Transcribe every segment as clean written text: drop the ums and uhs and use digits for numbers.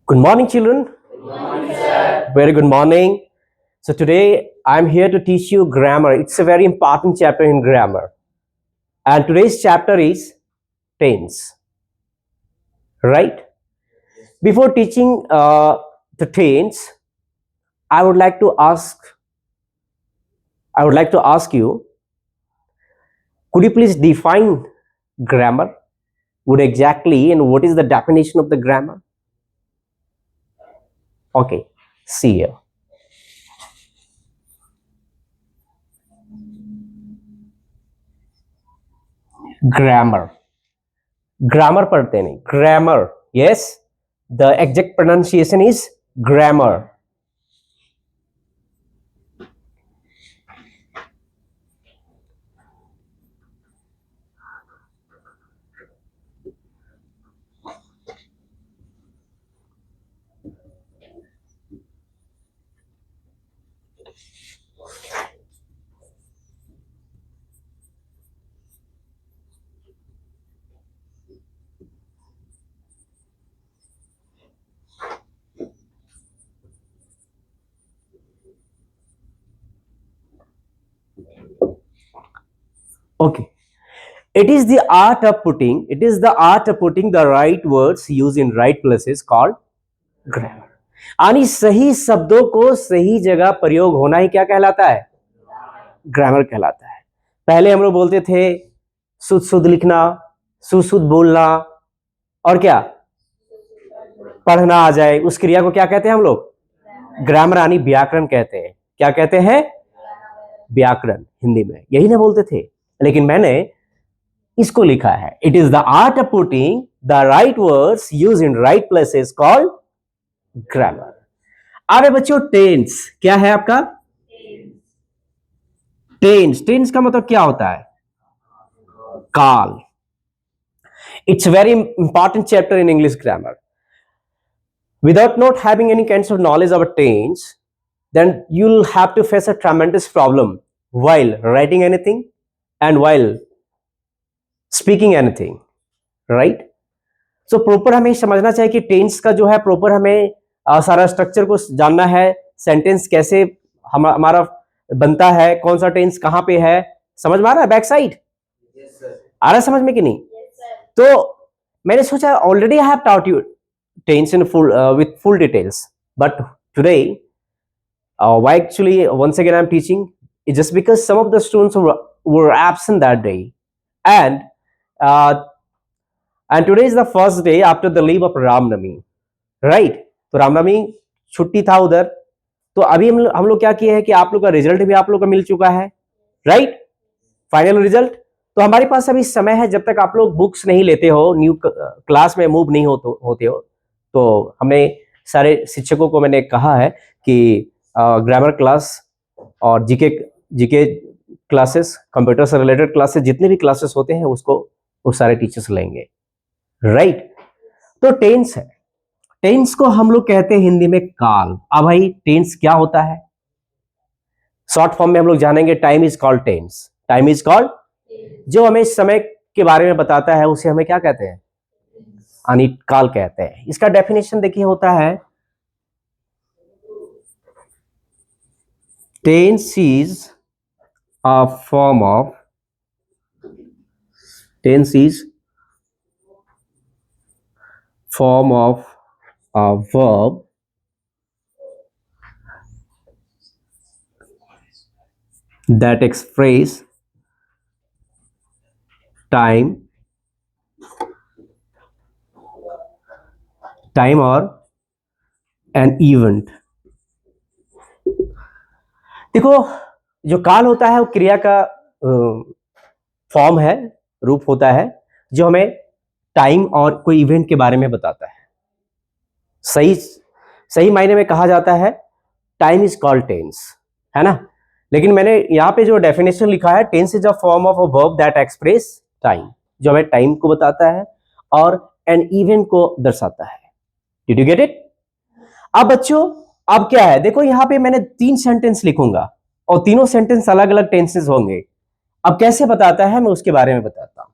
Good morning, children. Good morning, sir. Very good morning. So today I'm here to teach you grammar. It's a very important chapter in grammar. And today's chapter is tense. Right? Before teaching the tense, I would like to ask you, could you please define grammar? What exactly and what is the definition of the grammar? Okay, see here. Grammar पढ़ते नहीं, grammar. Yes, the exact pronunciation is grammar. Okay. It is the art of putting the right words used in right places called grammar. यानी सही शब्दों को सही जगह प्रयोग होना ही क्या कहलाता है? ग्रामर कहलाता है. पहले हम लोग बोलते थे शुद्ध शुद्ध लिखना, सुशुद्ध बोलना और क्या पढ़ना आ जाए, उस क्रिया को क्या कहते हैं हम लोग? ग्रामर यानी व्याकरण कहते हैं. क्या कहते हैं? व्याकरण. हिंदी में यही ना बोलते थे, लेकिन मैंने इसको लिखा है. It is the art of putting the right words use in right places called grammar. अरे बच्चों, टेंस क्या है आपका? टेंस का मतलब क्या होता है? काल. It's very important chapter in English grammar. Without not having any kinds of knowledge about tense, then you'll have to face a tremendous problem while writing anything and while speaking anything, right? So proper हमें समझना चाहिए कि tense का जो है proper हमें सारा structure को जानना है. सेंटेंस कैसे हमारा बनता है, कौन सा टेंस कहाँ पे है, समझ में आ रहा है? बैक साइड आ रहा है समझ में कि नहीं? तो मैंने सोचा already I have taught you tense in full with full details, but today why actually once again I'm teaching is just because some of the students were absent that day, and today is the first day after the leave of Ramnami, right? तो रामनवमी छुट्टी था उधर, तो अभी हम लोग क्या किए हैं कि आप लोग का रिजल्ट भी आप लोग का मिल चुका है, राइट? Final result. तो हमारे पास अभी समय है, जब तक आप लोग बुक्स नहीं लेते हो, न्यू क्लास में मूव नहीं होते हो, तो हमने सारे शिक्षकों को मैंने कहा है कि ग्रामर क्लास और जीके क्लासेस, कंप्यूटर से रिलेटेड क्लासेस, जितने भी क्लासेस होते हैं उसको वो सारे टीचर्स लेंगे, राइट? तो टेंस है. टेंस को हम लोग कहते हैं हिंदी में काल. अब भाई टेंस क्या होता है? शॉर्ट फॉर्म में हम लोग जानेंगे. Time is called tense. Time is called, जो हमें समय के बारे में बताता है उसे हमें क्या कहते हैं? काल कहते हैं. इसका डेफिनेशन देखिए होता है, tense is a form of a verb that express time or an event. देखो, जो काल होता है वो क्रिया का फॉर्म है, रूप होता है, जो हमें टाइम और कोई इवेंट के बारे में बताता है. सही मायने में कहा जाता है टाइम इज कॉल्ड टेंस, है ना? लेकिन मैंने यहाँ पे जो डेफिनेशन लिखा है, tense is a form of a verb that express time, जो हमें टाइम को बताता है और एन इवेंट को दर्शाता है. Did you get it? अब बच्चों, अब क्या है, देखो यहाँ पे मैंने 3 सेंटेंस लिखूंगा और तीनों सेंटेंस अलग अलग टेंसेस होंगे. अब कैसे बताता है मैं उसके बारे में बताता हूं.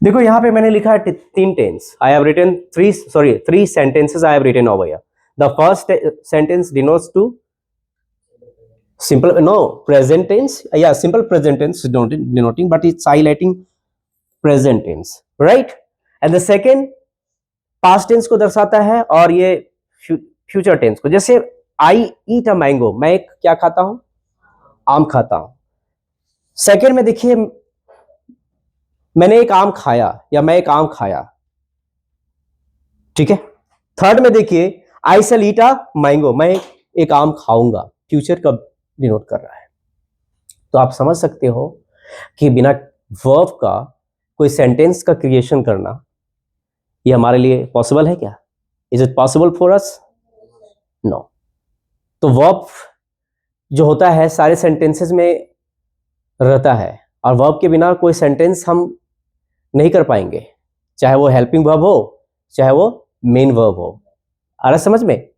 देखो यहाँ पे मैंने लिखा है 3 tense. I have written 3 sentences I have written over here. The first sentence denotes to simple, no, present tense. Yeah, simple present tense denoting, but it's highlighting present tense, right? And the second past tense को दर्शाता है, और ये future tense को. जैसे आई ईट a mango, मैं एक क्या खाता हूं, आम खाता हूं. सेकेंड में देखिए, मैंने एक आम खाया या मैं एक आम खाया, ठीक है. थर्ड में देखिए, आई शैल ईट अ मैंगो, मैं एक आम खाऊंगा. फ्यूचर कब डिनोट कर रहा है. तो आप समझ सकते हो कि बिना वर्ब का कोई सेंटेंस का क्रिएशन करना ये हमारे लिए पॉसिबल है क्या? Is it possible for us? No. तो वर्ब जो होता है सारे सेंटेंसेस में रहता है, और वर्ब के बिना कोई सेंटेंस हम नहीं कर पाएंगे, चाहे वो हेल्पिंग वर्ब हो, चाहे वो मेन वर्ब हो. आ रहा समझ में?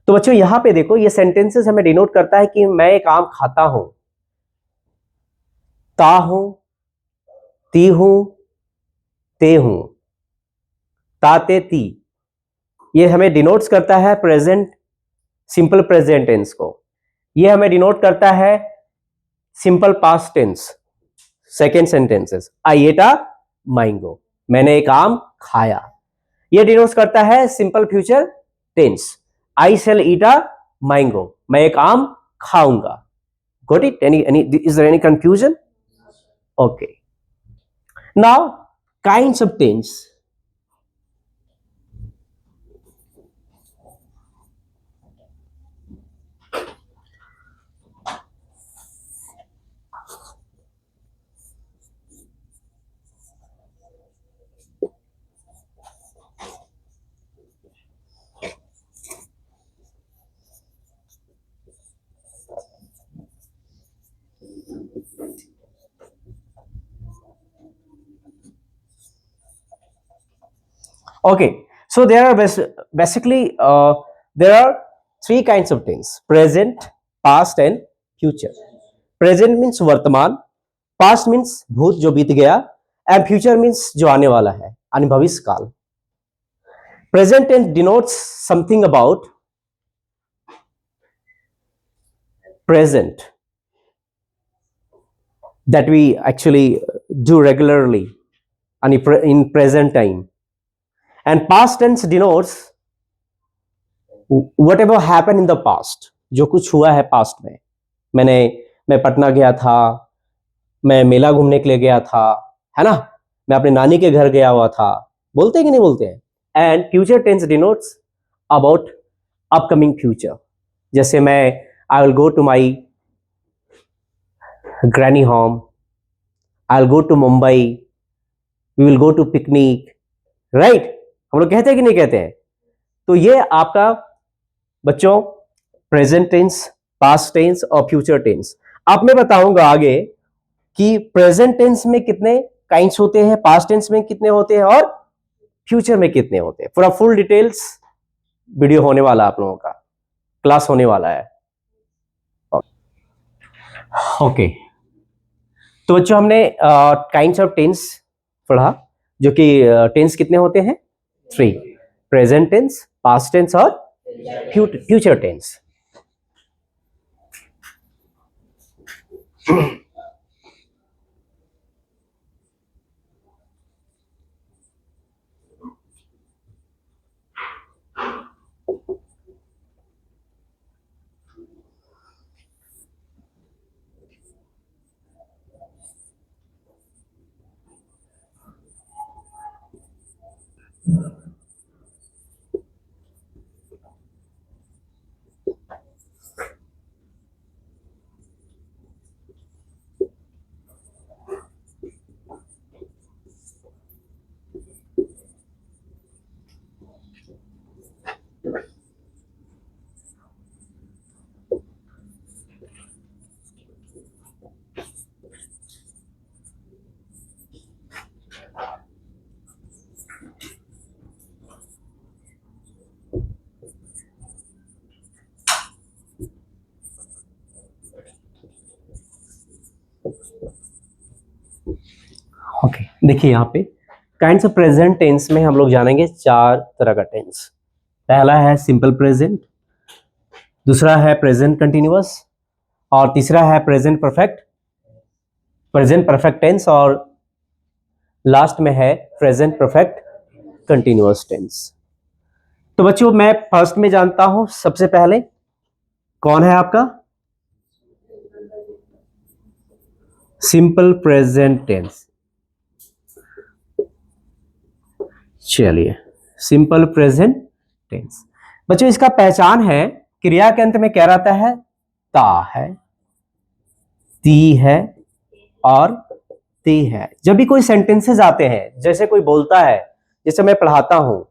तो बच्चों यहां पे देखो, ये सेंटेंसेस हमें डिनोट करता है कि मैं एक आम खाता हूं, ता हूं, ती हूं, ते हूं, ताते ती. ये हमें डिनोट्स करता है प्रेजेंट, सिंपल प्रेजेंट टेंस को. ये हमें डिनोट करता है simple past tense, second sentences. I ate a mango, मैंने एक आम खाया. ये डिनोट्स करता है simple future tense. I shall eat a mango, मैं एक आम खाऊंगा. Got it? Is there any confusion? Okay. Now kinds of tense. Okay, so there are basically there are 3 kinds of things: present, past and future. Present means वर्तमान, past means भूत जो बीत गया, and future means जो आने वाला है, यानी भविष्य काल. Present tense denotes something about present that we actually do regularly and in present time. And past tense denotes whatever happened in the past, जो कुछ हुआ है पास्ट में. मैं पटना गया था, मैं मेला घूमने के लिए गया था, है ना, मैं अपने नानी के घर गया हुआ था. बोलते हैं कि नहीं बोलते हैं? And future tense denotes about upcoming future. जैसे मैं I will go to my granny home, I will go to Mumbai, we will go to picnic, right? हम लोग कहते हैं कि नहीं कहते हैं? तो ये आपका बच्चों प्रेजेंट टेंस, पास्ट टेंस और फ्यूचर टेंस. अब मैं बताऊंगा आगे कि प्रेजेंट टेंस में कितने काइंड्स होते हैं, पास्ट टेंस में कितने होते हैं और फ्यूचर में कितने होते हैं. पूरा फुल डिटेल्स वीडियो होने वाला, आप लोगों का क्लास होने वाला है. ओके. तो बच्चों हमने काइंड्स ऑफ टेंस पढ़ा, जो कि टेंस कितने होते हैं? 3: प्रेजेंट टेंस, पास्ट टेंस और फ्यूचर टेंस. देखिए यहाँ पे काइंड्स ऑफ प्रेजेंट टेंस में हम लोग जानेंगे 4 तरह का टेंस। पहला है सिंपल प्रेजेंट, दूसरा है प्रेजेंट कंटिन्यूअस, और तीसरा है प्रेजेंट परफेक्ट टेंस, और लास्ट में है प्रेजेंट परफेक्ट कंटिन्यूअस टेंस। तो बच्चों मैं फर्स्ट में जानता हूं, सबसे पहले कौन है आपका सिंपल प्रेजेंट टेंस। चलिए, सिंपल प्रेजेंट टेंस बच्चों, इसका पहचान है क्रिया के अंत में क्या रहता है, ता है, ती है और ते है। जब भी कोई सेंटेंसेस आते हैं, जैसे कोई बोलता है, जैसे मैं पढ़ाता हूं,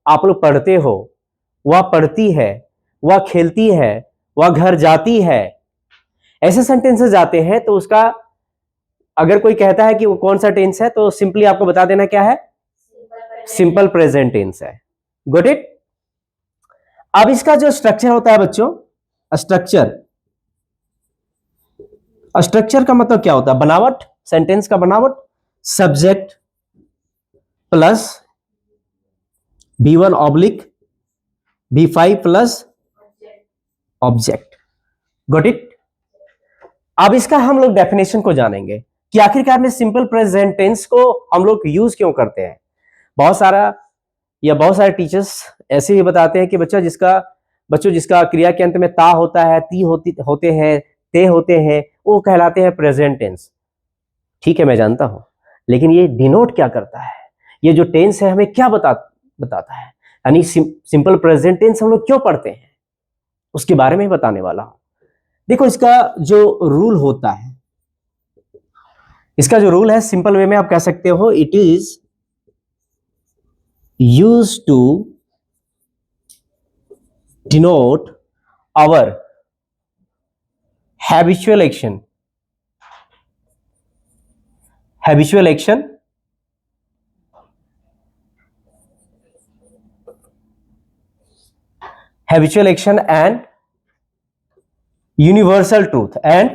आप लोग पढ़ते हो, वह पढ़ती है, वह खेलती है, वह घर जाती है, ऐसे सेंटेंसेस आते हैं तो उसका अगर कोई कहता है कि वो कौन सा टेंस है तो सिंपली आपको बता देना क्या है, सिंपल प्रेजेंट टेंस है। Got it. अब इसका जो स्ट्रक्चर होता है बच्चों, स्ट्रक्चर का मतलब क्या होता है, बनावट, सेंटेंस का बनावट, subject plus B1 oblique B5 plus object. Got it. अब इसका हम लोग डेफिनेशन को जानेंगे कि आखिरकार में सिंपल प्रेजेंट टेंस को हम लोग यूज क्यों करते हैं। बहुत सारे टीचर्स ऐसे ही बताते हैं कि बच्चों जिसका क्रिया के अंत में ता होता है, ती होते हैं, ते होते हैं, वो कहलाते हैं प्रेजेंट टेंस। ठीक है, मैं जानता हूं, लेकिन ये डिनोट क्या करता है, ये जो टेंस है हमें क्या बताता है, यानी सिंपल प्रेजेंट टेंस हम लोग क्यों पढ़ते हैं, उसके बारे में बताने वाला हूं। देखो, इसका जो रूल है सिंपल वे में आप कह सकते हो, it is used to denote our habitual action and universal truth and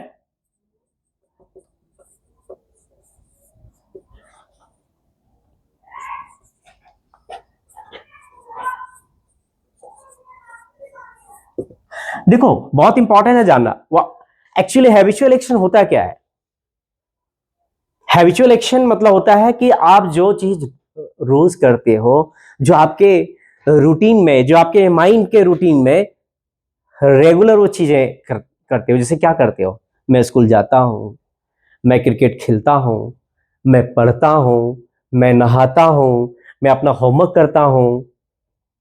देखो बहुत इंपॉर्टेंट है जानना, एक्चुअली हैबिचुअल एक्शन होता क्या है। हैबिचुअल एक्शन मतलब होता है कि आप जो चीज रोज करते हो, जो आपके रूटीन में, जो आपके माइंड के रूटीन में रेगुलर वो चीजें करते हो। जैसे क्या करते हो, मैं स्कूल जाता हूं, मैं क्रिकेट खेलता हूं, मैं पढ़ता हूं, मैं नहाता हूं, मैं अपना होमवर्क करता हूं,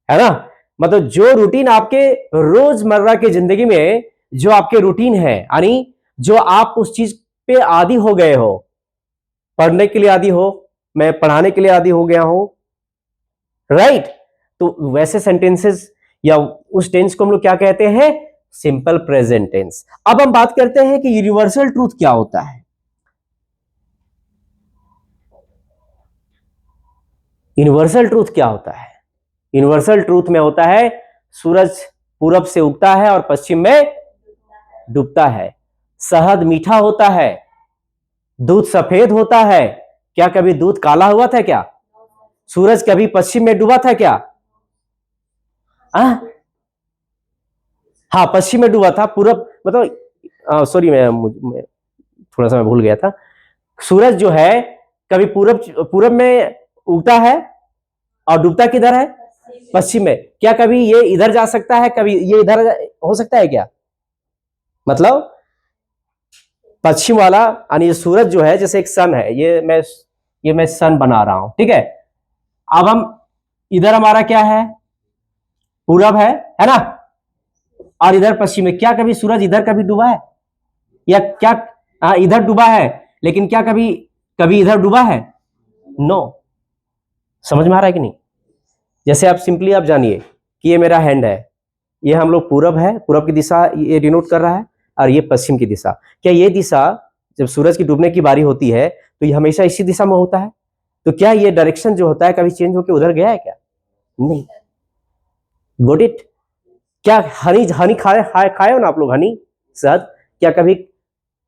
है ना। मतलब जो रूटीन आपके रोजमर्रा की जिंदगी में जो आपके रूटीन है, यानी जो आप उस चीज पे आदी हो गए हो, पढ़ने के लिए आदी हो, मैं पढ़ाने के लिए आदी हो गया हूं, राइट। तो वैसे सेंटेंसेस या उस टेंस को हम लोग क्या कहते हैं, सिंपल प्रेजेंट टेंस। अब हम बात करते हैं कि यूनिवर्सल ट्रूथ क्या होता है। यूनिवर्सल ट्रूथ क्या होता है, यूनिवर्सल ट्रूथ में होता है सूरज पूरब से उगता है और पश्चिम में डूबता है, शहद मीठा होता है, दूध सफेद होता है, क्या कभी दूध काला हुआ था क्या, सूरज कभी पश्चिम में डूबा था क्या, हाँ पश्चिम में डूबा था, पूरब मतलब सॉरी मैं थोड़ा सा मैं भूल गया था। सूरज जो है कभी पूरब में उगता है और डूबता किधर है, पश्चिम में। क्या कभी ये इधर जा सकता है, कभी ये इधर हो सकता है क्या, मतलब पश्चिम वाला यानी सूरज जो है, जैसे एक सन है, ये मैं सन बना रहा हूं, ठीक है। अब हम इधर हमारा क्या है, पूरब है ना, और इधर पश्चिम में। क्या कभी सूरज इधर कभी डूबा है, या क्या इधर डूबा है, लेकिन क्या कभी इधर डूबा है, नो। समझ में आ रहा है कि नहीं। जैसे आप सिंपली आप जानिए कि ये मेरा हैंड है, ये हम लोग पूरब है, पूरब की दिशा ये डिनोट कर रहा है, और ये पश्चिम की दिशा। क्या ये दिशा जब सूरज की डूबने की बारी होती है तो ये हमेशा इसी दिशा में होता है, तो क्या ये डायरेक्शन जो होता है कभी चेंज होकर उधर गया है क्या, नहीं। Got it. क्या हनी खाए हो ना आप लोग, हनी शहद, क्या कभी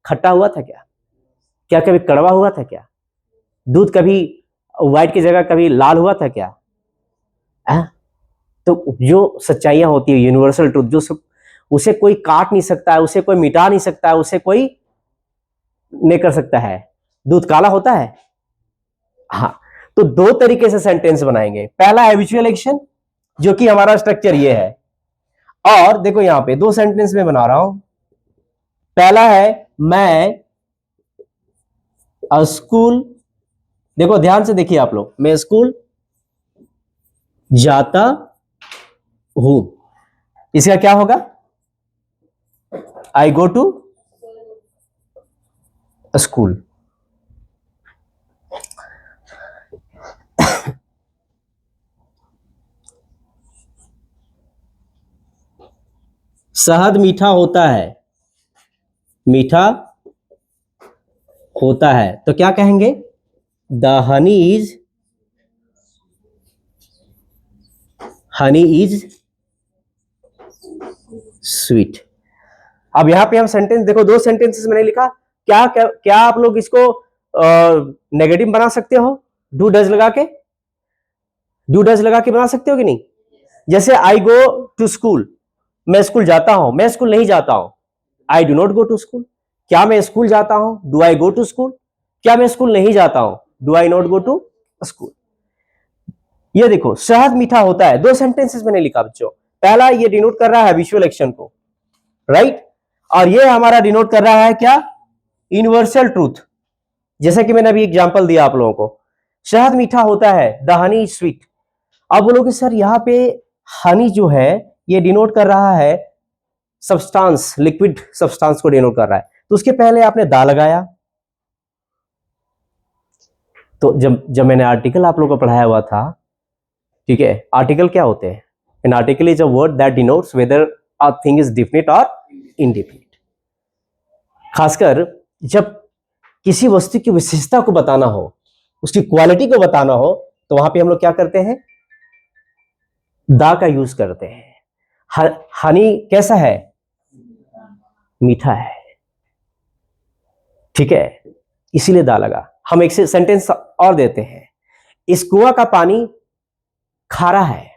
खट्टा हुआ था क्या कभी कड़वा हुआ था क्या, दूध कभी व्हाइट की जगह कभी लाल हुआ था क्या? तो जो सच्चाइयां होती है, यूनिवर्सल ट्रूथ, जो सब उसे कोई काट नहीं सकता है, उसे कोई मिटा नहीं सकता है, उसे कोई नहीं कर सकता है। दूध काला होता है? हाँ। तो दो तरीके से सेंटेंस बनाएंगे। पहला है विजुअल एक्शन, जो कि हमारा स्ट्रक्चर ये है, और देखो यहां पे दो सेंटेंस में बना रहा हूं। पहला है मैं स्कूल, देखो ध्यान से देखिए आप लोग, मैं स्कूल जाता हूं, इसका क्या होगा? आई गो टू स्कूल। शहद मीठा होता है, मीठा होता है, तो क्या कहेंगे? The honey is sweet. अब यहां पे हम सेंटेंस देखो, दो सेंटेंसेस मैंने लिखा। क्या क्या, क्या आप लोग इसको नेगेटिव बना सकते हो? डू डज लगा के, डू डज लगा के बना सकते हो कि नहीं? जैसे आई गो टू स्कूल, मैं स्कूल जाता हूं, मैं स्कूल नहीं जाता हूं। I do not go to school. क्या मैं स्कूल जाता हूं? Do I go to school. क्या मैं स्कूल नहीं जाता हूं? Do I not go to school. ये देखो, शहद मीठा होता है, दो सेंटेंसेस मैंने लिखा बच्चों। पहला ये डिनोट कर रहा है विजुअल एक्शन को, राइट, और ये हमारा डिनोट कर रहा है क्या? Universal truth. जैसे कि मैंने अभी एग्जांपल दिया आप लोगों को, शहद मीठा होता है, द हनी इज स्वीट। अब बोलोगे सर यहां पे हनी जो है ये डिनोट कर रहा है सब्सटेंस, लिक्विड सब्सटेंस को डिनोट कर रहा है, तो उसके पहले आपने दा लगाया। तो जब मैंने आर्टिकल आप लोगों को पढ़ाया हुआ था, ठीक है, आर्टिकल क्या होते हैं? An article is a word that denotes weather a thing is definite और इनडेफिनिट। खासकर जब किसी वस्तु की विशेषता को बताना हो, उसकी क्वालिटी को बताना हो, तो वहां पे हम लोग क्या करते हैं? दा का यूज करते हैं। हनी कैसा है? मीठा है, ठीक है, इसीलिए दा लगा। हम एक सेंटेंस और देते हैं, इस कुआं का पानी खारा है,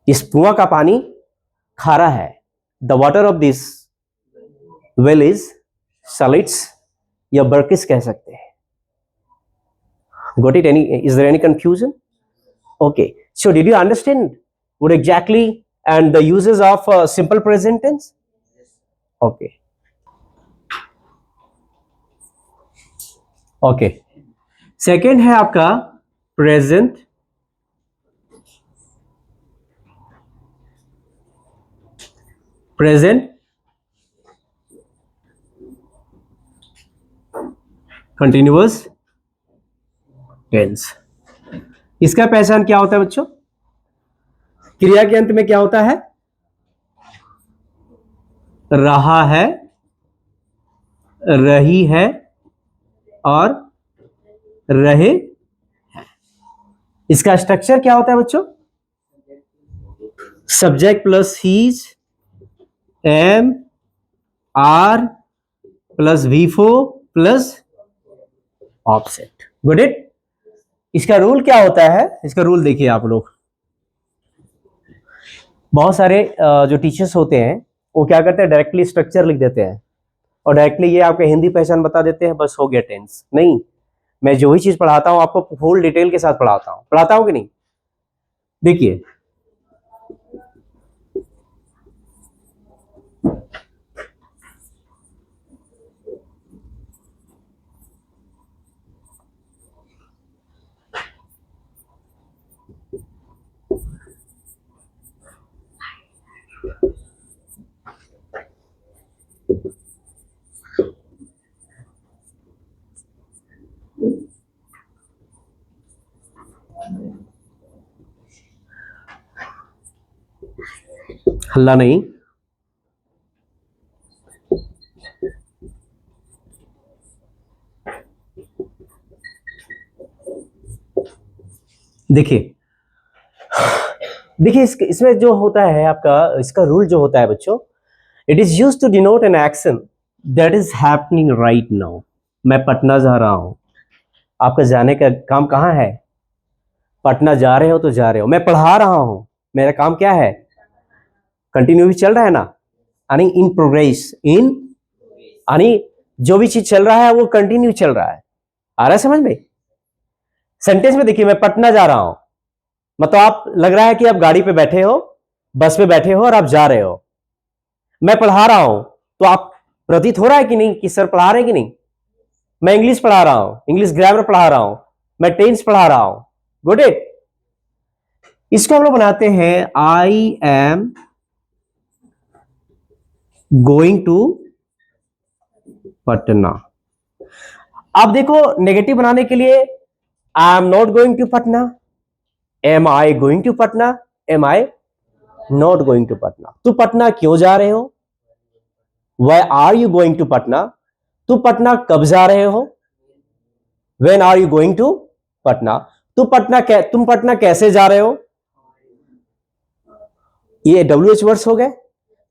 इस कुआं का पानी खारा है। The water of this well is solids, या बर्किस कह सकते हैं। Got it? Is there any confusion? Okay. So did you understand what exactly and the uses of simple present tense? Okay. Okay. Second है आपका present continuous टेंस। इसका पहचान क्या होता है बच्चों? क्रिया के अंत में क्या होता है? रहा है, रही है और रहे हैं। इसका स्ट्रक्चर क्या होता है बच्चों? Subject plus is, am, are plus V4 plus offset. Got it. इसका रूल क्या होता है? इसका रूल देखिए आप लोग, बहुत सारे जो टीचर्स होते हैं वो क्या करते हैं, डायरेक्टली स्ट्रक्चर लिख देते हैं और डायरेक्टली ये आपके हिंदी पहचान बता देते हैं, बस हो गया टेंस। नहीं, मैं जो ही चीज पढ़ाता हूं आपको फुल डिटेल के साथ पढ़ाता हूं कि नहीं? देखिए, हल्ला नहीं, देखिए देखिए इसमें जो होता है आपका, इसका रूल जो होता है बच्चों, it is used to denote an action that is happening right now. मैं पटना जा रहा हूं, आपका जाने का काम कहाँ है? पटना जा रहे हो तो जा रहे हो, मैं पढ़ा रहा हूं, मेरा काम क्या है? कंटिन्यू भी चल रहा है ना, यानी इन प्रोग्रेस, इन यानी जो भी चीज चल रहा है वो कंटिन्यू चल रहा है। आ रहा है समझ में? सेंटेंस में देखिए, मैं पटना जा रहा हूं, मतलब आप लग रहा है कि आप गाड़ी पे बैठे हो, बस पे बैठे हो और आप जा रहे हो। मैं पढ़ा रहा हूं, तो आप प्रतीत हो रहा है कि नहीं कि सर पढ़ा रहे हैं कि नहीं? मैं इंग्लिश पढ़ा रहा हूं, इंग्लिश ग्रामर पढ़ा रहा हूं, मैं टेंस पढ़ा रहा हूं। Got it. इसको हम लोग बनाते हैं I am going to Patna. अब देखो, नेगेटिव बनाने के लिए I am not going to Patna, am I going to Patna, am I not going to Patna. तू पटना क्यों जा रहे हो? Why are you going to Patna? तू पटना कब जा रहे हो? When are you going to Patna? तुम पटना कैसे जा रहे हो? ये WH वर्ड्स हो गए।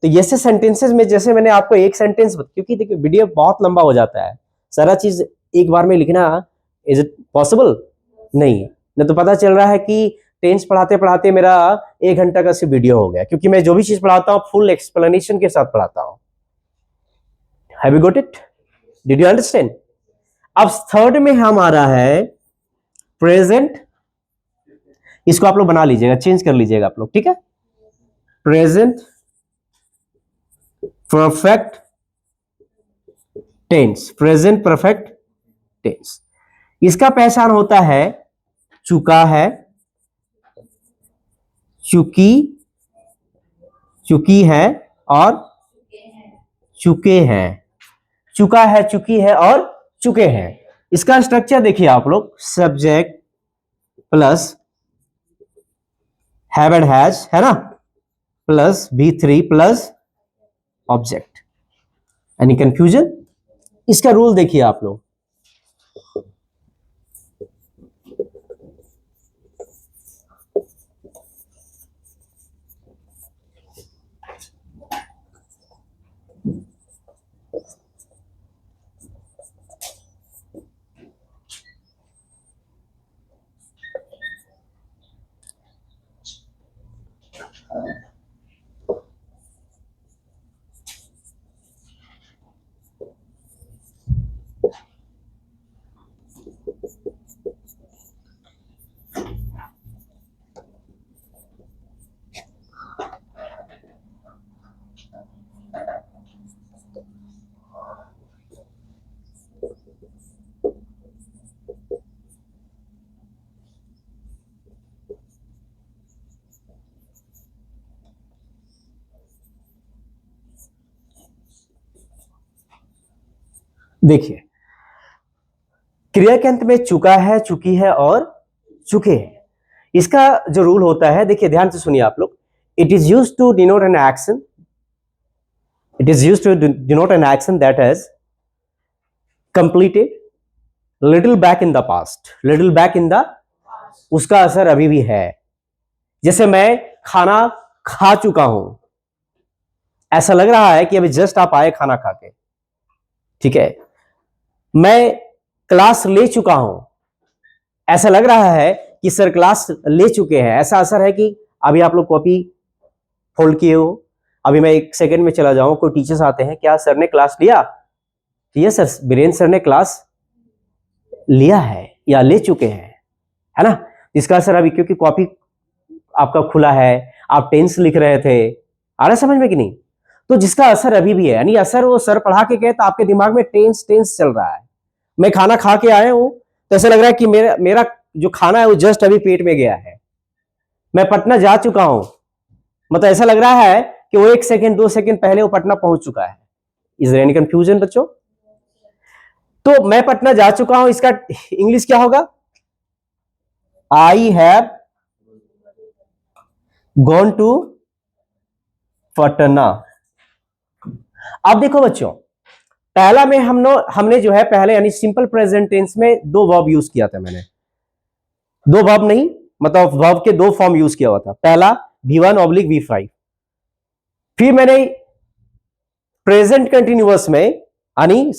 तो जैसे सेंटेंसेस में, जैसे मैंने आपको एक सेंटेंस, क्योंकि देखिए वीडियो बहुत लंबा हो जाता है, सारा चीज एक बार में लिखना इज इट पॉसिबल? नहीं तो पता चल रहा है कि टेंस पढ़ाते पढ़ाते मेरा 1 घंटा का सिर्फ वीडियो हो गया, क्योंकि मैं जो भी चीज पढ़ाता हूं फुल एक्सप्लेनेशन के साथ पढ़ाता हूं। Have you got it? Did you understand? अब थर्ड में हमारा है प्रेजेंट। इसको आप लोग बना लीजिएगा, चेंज कर लीजिएगा आप लोग, ठीक है? Present perfect tense, present perfect tense. इसका पहचान होता है चुका है, चुकी, चुकी है और चुके हैं। चुका है, चुकी है और चुके हैं। इसका स्ट्रक्चर देखिए आप लोग, subject plus have and has, है ना, plus V3 plus object. Any confusion? इसका रूल देखिए आप लोग, देखिए क्रिया के अंत में चुका है, चुकी है और चुके हैं। इसका जो रूल होता है, देखिए ध्यान से सुनिए आप लोग, it is used to denote an action, it is used to denote an action that has completed little back in the past, little back in the, उसका असर अभी भी है। जैसे मैं खाना खा चुका हूं, ऐसा लग रहा है कि अभी जस्ट आप आए खाना खा के, ठीक है। मैं क्लास ले चुका हूं, ऐसा लग रहा है कि सर क्लास ले चुके हैं, ऐसा असर है कि अभी आप लोग कॉपी फोल्ड किए हो। अभी मैं 1 सेकंड में चला जाऊं, कोई टीचर्स आते हैं, क्या सर ने क्लास लिया? यस सर, बीरेन सर ने क्लास लिया है या ले चुके हैं, है ना। इसका असर अभी, क्योंकि कॉपी आपका खुला है, आप टेंस लिख रहे थे, आ रहा है समझ में कि नहीं? तो जिसका असर अभी भी है, यानी असर वो सर पढ़ा के गए तो आपके दिमाग में टेंस टेंस चल रहा है। मैं खाना खा के आया हूं तो ऐसा लग रहा है कि मेरा जो खाना है वो जस्ट अभी पेट में गया है। मैं पटना जा चुका हूं, मतलब ऐसा लग रहा है कि वो 1 सेकंड 2 सेकंड पहले वो पटना पहुंच चुका है। इज देयर एनी कंफ्यूजन बच्चों? तो मैं पटना जा चुका हूं, इसका इंग्लिश क्या होगा? I have gone to Patna. अब देखो बच्चों, पहला में हमने जो है पहले, यानी सिंपल प्रेजेंट टेंस में 2 वर्ब यूज किया था मैंने, 2 वर्ब नहीं, मतलब वर्ब के 2 फॉर्म यूज किया हुआ था। पहला V1/V5, फिर मैंने प्रेजेंट कंटिन्यूअस में, यानी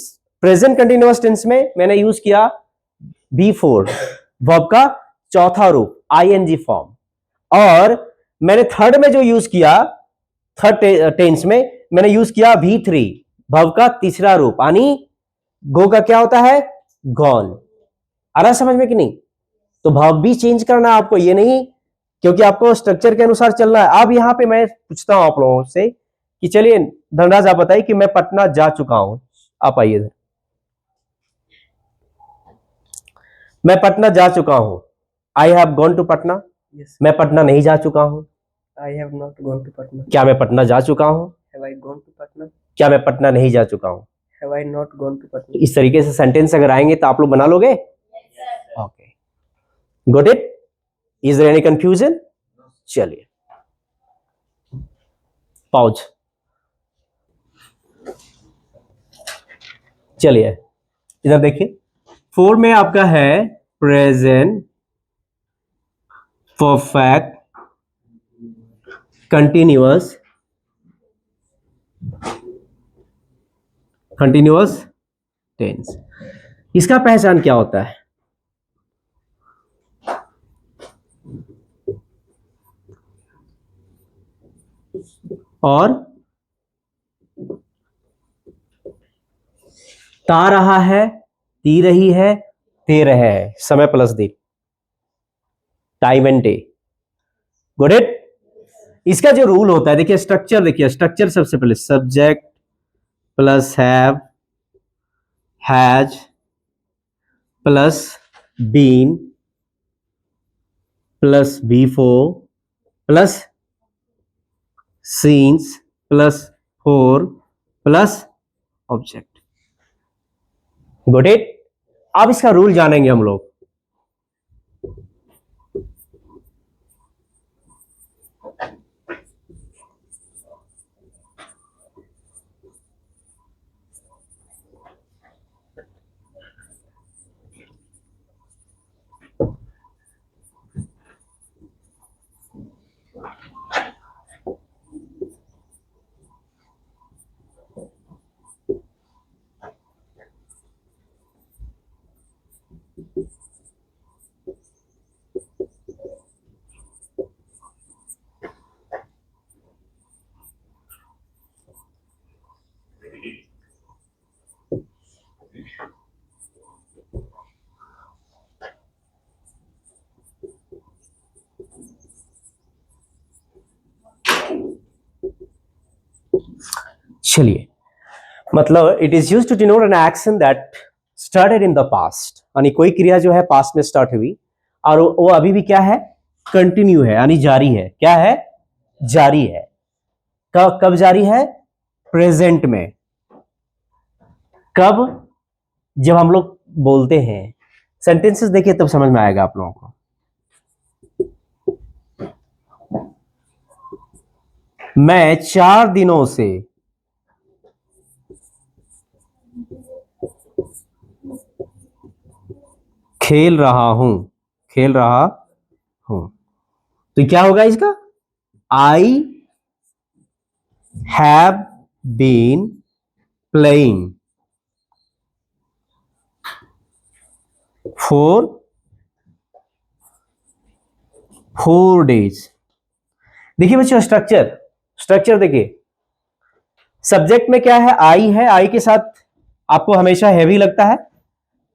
प्रेजेंट कंटिन्यूअस टेंस में मैंने यूज किया B4 वर्ब का चौथा रूप ING फॉर्म। और मैंने थर्ड में जो यूज किया, थर्ड टेंस में मैंने यूज किया V3 वर्ब का तीसरा रूप, यानी गो का क्या होता है, गॉन। आ रहा समझ में कि नहीं? तो वर्ब भी चेंज करना आपको, ये नहीं क्योंकि आपको स्ट्रक्चर के अनुसार चलना है। अब यहां पे मैं पूछता हूं आप लोगों से कि चलिए धनराज आप बताइए कि मैं पटना जा चुका हूं। आप आइए इधर। मैं पटना जा चुका हूं। I have gone to Patna. Yes. मैं पटना नहीं जा चुका हूं। I have not gone to Patna. क्या मैं पटना जा चुका हूं? Have I gone to Patna? क्या मैं पटना नहीं जा चुका हूं? Have I not gone to Patna? इस तरीके से सेंटेंस अगर आएंगे तो आप लोग बना लोगे? Okay, got it? Is there any confusion? चलिए पाउच। चलिए इधर देखिए, 4 में आपका है प्रेजेंट परफेक्ट कंटिन्यूअस टेंस। इसका पहचान क्या होता है? और ता रहा है, ती रही है, ते रहे है, समय plus they, time and day. Good it? इसका जो रूल होता है, देखिए स्ट्रक्चर, देखिए स्ट्रक्चर सबसे पहले subject plus have has plus been plus B4 plus since plus 4 plus object. Got it? अब इसका रूल जानेंगे हम लोग। चलिए, मतलब it is used to denote an action that started in the past, यानी कोई क्रिया जो है पास्ट में स्टार्ट हुई और वो अभी भी क्या है, कंटिन्यू है, यानी जारी है। क्या है? जारी है। कब जारी है? प्रेजेंट में। कब? जब हम लोग बोलते हैं। सेंटेंसेस देखिए तब समझ में आएगा आप लोगों को। मैं 4 दिनों से खेल रहा हूं, खेल रहा हूं, तो क्या होगा इसका? I have been playing for 4 days। देखिए बच्चों स्ट्रक्चर देखिए, सब्जेक्ट में क्या है? आई है, आई के साथ आपको हमेशा हैवी लगता है।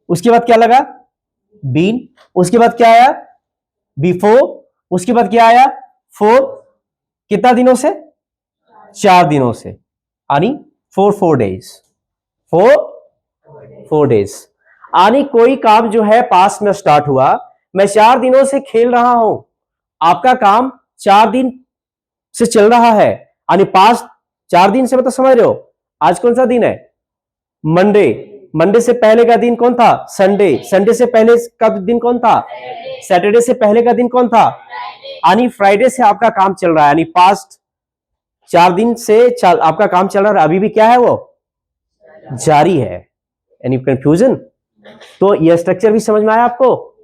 उसके बाद क्या लगा? बीन। उसके बाद क्या आया? बिफोर। उसके बाद क्या आया? फोर। कितना दिनों से? 4 दिनों से, यानी 4 days। 4 days, यानी कोई काम जो है पास्ट में स्टार्ट हुआ। मैं 4 दिनों से खेल रहा हूं, आपका काम 4 दिन से चल रहा है, यानी पास्ट 4 दिन से, मतलब समझ रहे हो? आज कौन सा दिन है? मंडे। मंडे से पहले का दिन कौन था? संडे। संडे से पहले का दिन कौन था? सैटरडे से पहले का दिन कौन था? यानी फ्राइडे से आपका काम चल रहा है, यानी पास्ट 4 दिन से आपका काम चल रहा है। अभी भी क्या है? वो जारी है। Any confusion? तो यह स्ट्रक्चर भी समझ में आया आपको?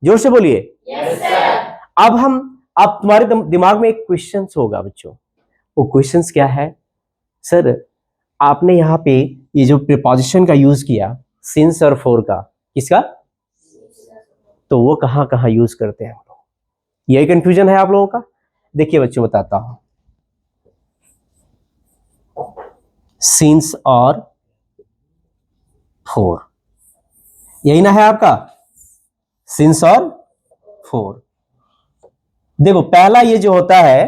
जोर से बोलिए। yes, अब तुम्हारे दिमाग में एक क्वेश्चन होगा बच्चों। वो क्वेश्चन क्या है? सर आपने यहाँ पे ये जो प्रीपोजिशन का यूज किया, सिंस और फॉर का, किसका? तो वो कहाँ कहाँ यूज करते हैं हम लोग, यही कंफ्यूजन है आप लोगों का। देखिए बच्चों बताता हूं, सिंस और फोर, यही ना है आपका, सिंस और फोर। देखो पहला ये जो होता है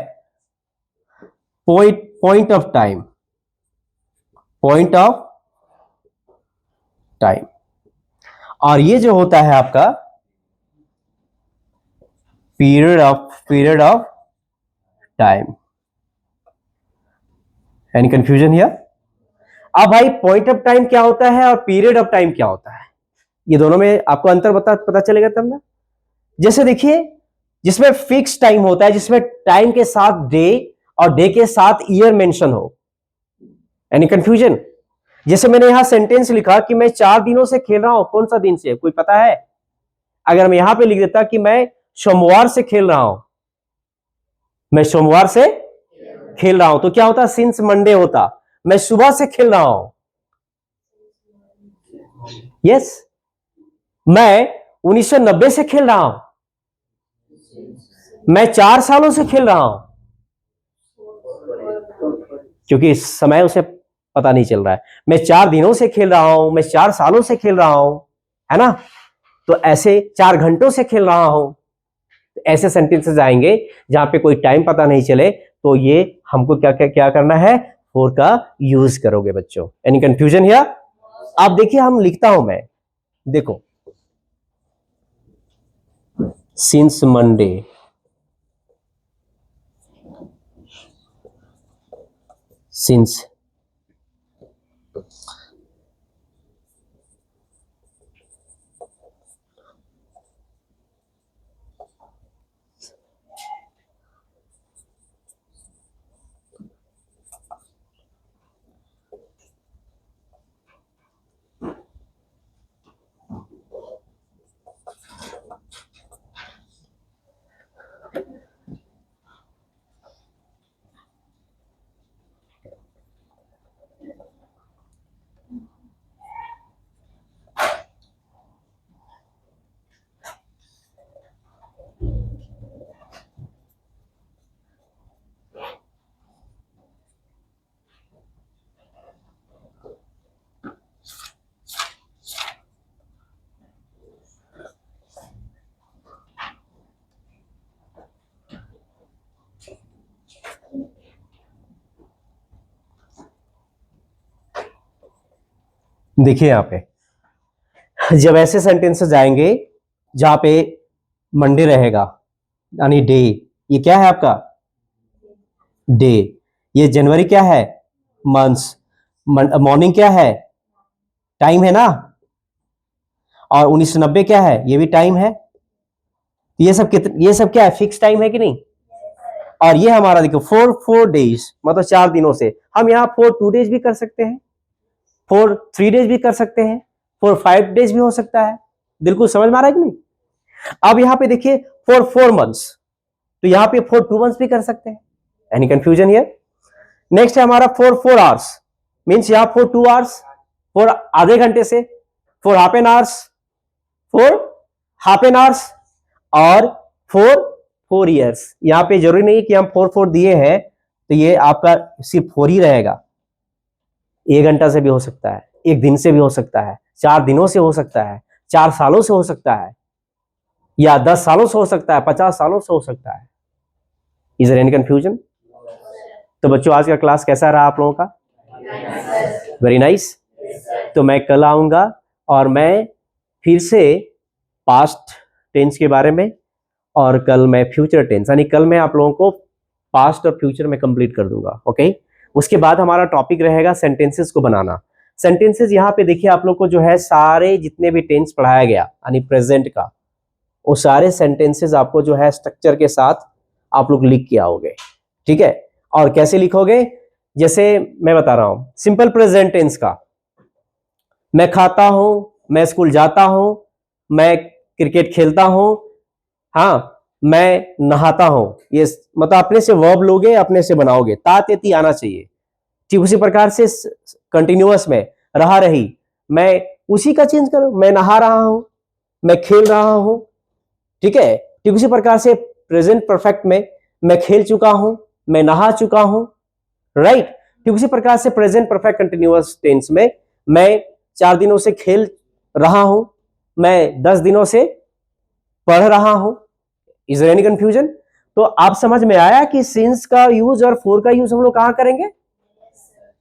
point of time, point of time, और ये जो होता है आपका period of time. Any confusion here? अब भाई पॉइंट ऑफ टाइम क्या होता है और पीरियड ऑफ टाइम क्या होता है, ये दोनों में आपको अंतर पता चलेगा तब ना। जैसे देखिए, जिसमें फिक्स टाइम होता है, जिसमें टाइम के साथ डे और डे के साथ ईयर मेंशन हो। Any confusion? जैसे मैंने यहां सेंटेंस लिखा कि मैं 4 दिनों से खेल रहा हूं, कौन सा दिन से, कोई पता है? अगर मैं यहां पे लिख देता कि मैं सोमवार से खेल रहा हूं, मैं सोमवार से खेल रहा हूं, तो क्या होता? सिंस मंडे होता। मैं सुबह से खेल रहा हूं, यस। मैं 1990 से खेल रहा हूं, मैं 4 सालों से खेल रहा हूं, क्योंकि इस समय उसे पता नहीं चल रहा है। मैं 4 दिनों से खेल रहा हूं, मैं 4 सालों से खेल रहा हूं, है ना? तो ऐसे 4 घंटों से खेल रहा हूं, ऐसे सेंटेंसेस आएंगे जहां पे कोई टाइम पता नहीं चले, तो ये हमको क्या क्या क्या करना है, फोर का यूज करोगे बच्चों। Any confusion here? आप देखिए, हम लिखता हूं मैं, देखो सिंस मंडे, सिंस देखिए यहां पे जब ऐसे सेंटेंसेस आएंगे जहां पे मंडे रहेगा, यानी डे, ये क्या है आपका? डे। ये जनवरी क्या है? मंथ्स। मॉर्निंग क्या है? टाइम है ना? और 1990 क्या है? ये भी टाइम है। ये सब क्या है? फिक्स टाइम है कि नहीं? और ये हमारा देखो 4 डेज, मतलब 4 दिनों से। हम यहाँ 4 2 डेज भी कर सकते हैं, 4 3 डेज भी कर सकते हैं, 4 5 डेज भी हो सकता है। बिल्कुल समझ में आ रहा है कि नहीं? अब यहाँ पे देखिए 4 मंथ्स, तो यहाँ पे 4 2 मंथ्स भी कर सकते हैं। Any confusion here? नेक्स्ट है हमारा 4 आवर्स, मीन्स यहाँ 4 2 आवर्स, 4 आधे घंटे से, 4 half an hours, 4 half an hours, और 4 ईयर्स। यहाँ पे जरूरी नहीं कि हम 4 दिए हैं तो ये आपका सिर्फ 4 ही रहेगा। 1 घंटा से भी हो सकता है, 1 दिन से भी हो सकता है, 4 दिनों से हो सकता है, 4 सालों से हो सकता है, या 10 सालों से हो सकता है, 50 सालों से हो सकता है। Is there any confusion? तो बच्चों आज का क्लास कैसा रहा आप लोगों का? Very nice. तो मैं कल आऊंगा और मैं फिर से पास्ट टेंस के बारे में, और कल मैं फ्यूचर टेंस, यानी कल मैं आप लोगों को पास्ट और फ्यूचर में कंप्लीट कर दूंगा। ओके? उसके बाद हमारा टॉपिक रहेगा सेंटेंसेस को बनाना। सेंटेंसेस यहाँ पे देखिए आप लोग को जो है सारे जितने भी टेंस पढ़ाया गया, यानी प्रेजेंट का, वो सारे सेंटेंसेस आपको जो है स्ट्रक्चर के साथ आप लोग लिख के आओगे। ठीक है? और कैसे लिखोगे? जैसे मैं बता रहा हूं, सिंपल प्रेजेंट टेंस का, मैं खाता हूं, मैं स्कूल जाता हूं, मैं क्रिकेट खेलता हूं, हाँ, मैं नहाता हूं। ये मतलब अपने से वर्ब लोगे, अपने से बनाओगे, तातेती आना चाहिए। ठीक उसी प्रकार से कंटिन्यूअस में रहा रही, मैं उसी का चेंज करो, मैं नहा रहा हूं, मैं खेल रहा हूं, ठीक है। ठीक उसी प्रकार से प्रेजेंट परफेक्ट में मैं खेल चुका हूं, मैं नहा चुका हूं, राइट। ठीक उसी प्रकार से प्रेजेंट परफेक्ट कंटिन्यूअस टेंस में मैं 4 दिनों से खेल रहा हूं, मैं 10 दिनों से पढ़ रहा हूं। Is there any confusion? तो आप समझ में आया कि सिंस का यूज और फॉर का यूज हम लोग कहां करेंगे।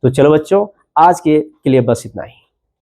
तो चलो बच्चों, आज के लिए बस इतना ही।